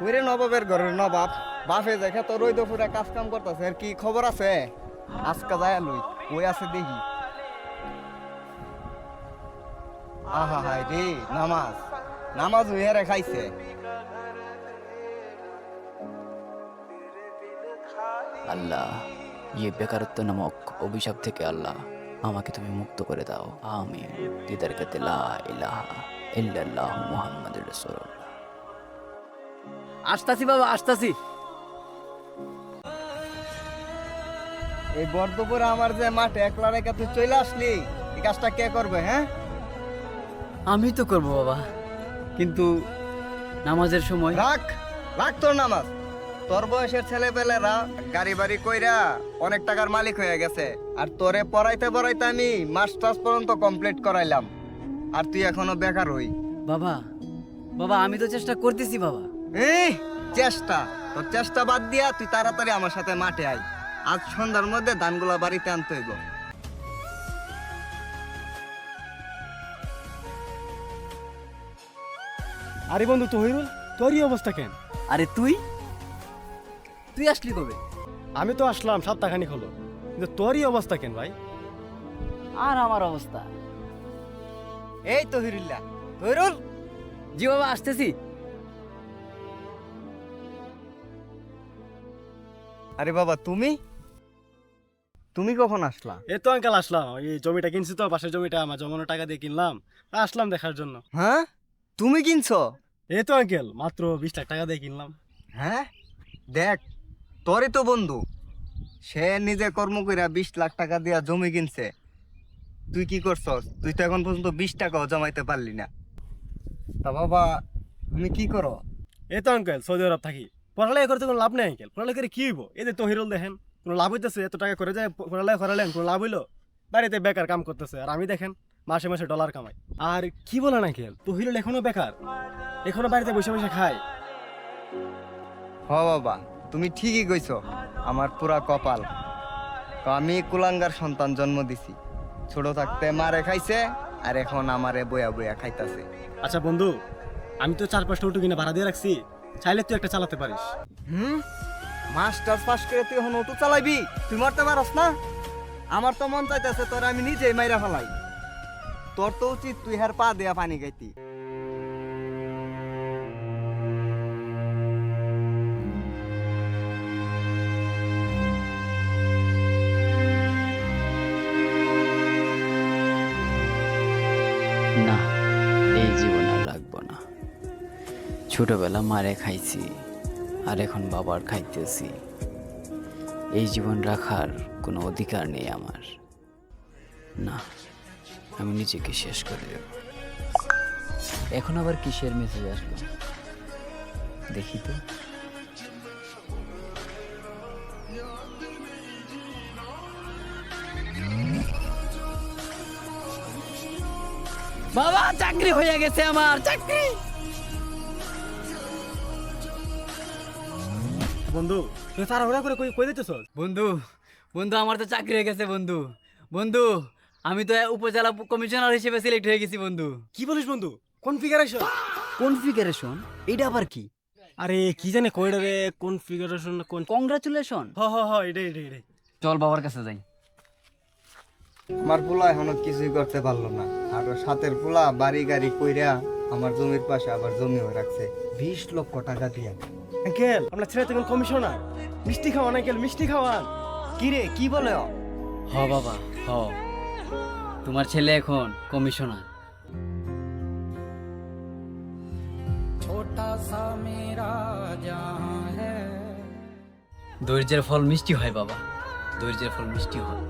ওরে নবাবের ঘরের নবাব বাপে দেখে তো রইদ পুরা কাজ কাম করতেছে। আর কি খবর আছে? আজকা যায় লই ওই আছে দেখি। আহা হাই রে, নামাজ নামাজ হইয়ারে খাইছে। আল্লাহ, ইয়ে বেকারত্ব নামক অভিশাপ থেকে আল্লাহ আমাকে তুমি মুক্ত করে দাও, আমিন। দিদার কাতে লা ইলাহা ইল্লাল্লাহ মুহাম্মাদুর রাসূলুল্লাহ। আসতাছি বাবা, আসতাছি। এই বর্ধপুরে আমার যে মাঠে একলা রেখে তুই চলে আসলি, এই কাজটা কে করবে? হ্যাঁ, আমি তো করব বাবা, কিন্তু নামাজের সময়। রাখ রাখ তোর নামাজ। তোর বয়সের ছেলে পেলেরা গাড়ি বাড়ি কইরা অনেক টাকার মালিক হয়ে গেছে, আর তোরে পড়াইতে পড়াইতে আমি মাস্টার্স পর্যন্ত কমপ্লিট করাইলাম, আর তুই এখনো বেকার হই। বাবা বাবা, আমি তো চেষ্টা করতেছি বাবা। এই চেষ্টা, তোর চেষ্টা বাদ দিয়া তুই তাড়াতাড়ি আমার সাথে মাঠে আয়। আজ সন্ধ্যার মধ্যে ধানগুলা বাড়িতে আনতে হইব। আরে বন্ধু তহিরুল, তোরই অবস্থা কেন? আরে তুই তুই আসলি কবে? আমি তো আসলাম সপ্তাহখানিক হলো, কিন্তু তোরই অবস্থা কেন ভাই? আর আমার অবস্থা। এই তহিরুল্লাহ, তহিরুল। জি বাবা, আসতেছি। আরে বাবা, তুমি তুমি কখন আসলা? এই তো আঙ্কেল আসলাম, এই জমিটা কিনছি তো, পাশের জমিটা আমার জমানো টাকা দিয়ে কিনলাম, আসলাম দেখার জন্য। হ্যাঁ, তুমি কিনছো? এই তো আঙ্কেল মাত্র 20 লাখ টাকা দিয়ে কিনলাম। হ্যাঁ, দেখ, তোরই তো বন্ধু, সে নিজে কর্ম কইরা 20 লাখ টাকা দিয়া জমি কিনছে। তুই কি করছস? তুই তো এখন পর্যন্ত 20 টাকাও জমাইতে পারলি না। তা বাবা, তুমি কি করো? এই তো আঙ্কেল সৌদি আরব থাকি। পড়ালেখা করতে কোনো লাভ নেই আঙ্কেল, পড়ালেখা করে কি হইব? এই যে তহিরুল দেখেন, কোনো লাভ হইতেছে? এত টাকা করে যায় পড়ালেখা করালেন, কোনো লাভ হইলো? বাড়িতে বেকার কাম করতেছে, আর আমি দেখেন মাসে মাসে ডলার কামাই। আর কি বলেন আঙ্কেল, তহিরুল এখনো বেকার, এখনো বাড়িতে বসে বসে খায়। হ বাবা, তুমি ঠিকই কইছো, আমার পুরা কপাল। তো আমি কুলাঙ্গার সন্তান জন্ম দিছি, ছোট থাকতে মারে খাইছে, আর এখন আমারে বয়া বয়া খাইতাছে। আচ্ছা বন্ধু, আমি তো 4-5টা অটো কিনে ভাড়া দিয়ে রাখছি, চাইলে তুই একটা চালাতে পারিস। মাস্টার্স পাস করে তুই এখন অটো চালাইবি? তুই মারতে পারস না? আমার তো মন চাইতেছে তোর আমি নিজেই মাইরা ফেলাই। তোর তো উচিত তুই হার পা দেয়া পানি গাইতি। না, এই জীবন আর রাখবো না। ছোটবেলা মারে খাইছি, আর এখন বাবার খাইতেছি। এই জীবন রাখার কোনো অধিকার নেই আমার। না, আমি নিজেকে শেষ করে দেব। এখন আবার কিসের মেসেজ আসলো দেখি তো। বাবা, চাকরি হয়ে গেছে আমার, চাকরি। বন্ধু তুই তাড়াহুড়া করে কই দিতেছ? বন্ধু বন্ধু, আমার তো চাকরি হয়ে গেছে বন্ধু। বন্ধু, আমি তো উপজেলা কমিশনার হিসেবে সিলেক্ট হয়ে গেছি বন্ধু। কি বলিস বন্ধু? কনফিগারেশন? কনফিগারেশন? এটা আবার কি? আরে কি জানে কইরা রে, কনফিগারেশন কোন? কংগ্রাচুলেশন। হ এটাই। চল বাবার কাছে যাই। আমার পোলা এখনো কিছুই করতে পারলো না, আর ওর সাথের পোলা বাড়ি গাড়ি কইরা আমার জমির পাশে আবার জমিও রাখছে 20 লক্ষ টাকা দিয়া। আঙ্কেল আমরা ছেলে তখন কমিশনার, মিষ্টি খাওয়ান আঙ্কেল, মিষ্টি খাওয়ান। কি রে, কি বলে? হ বাবা, হ, তোমার ছেলে এখন কমিশনার। ধৈর্যের ফল মিষ্টি হয় বাবা, ধৈর্যের ফল মিষ্টি হয়।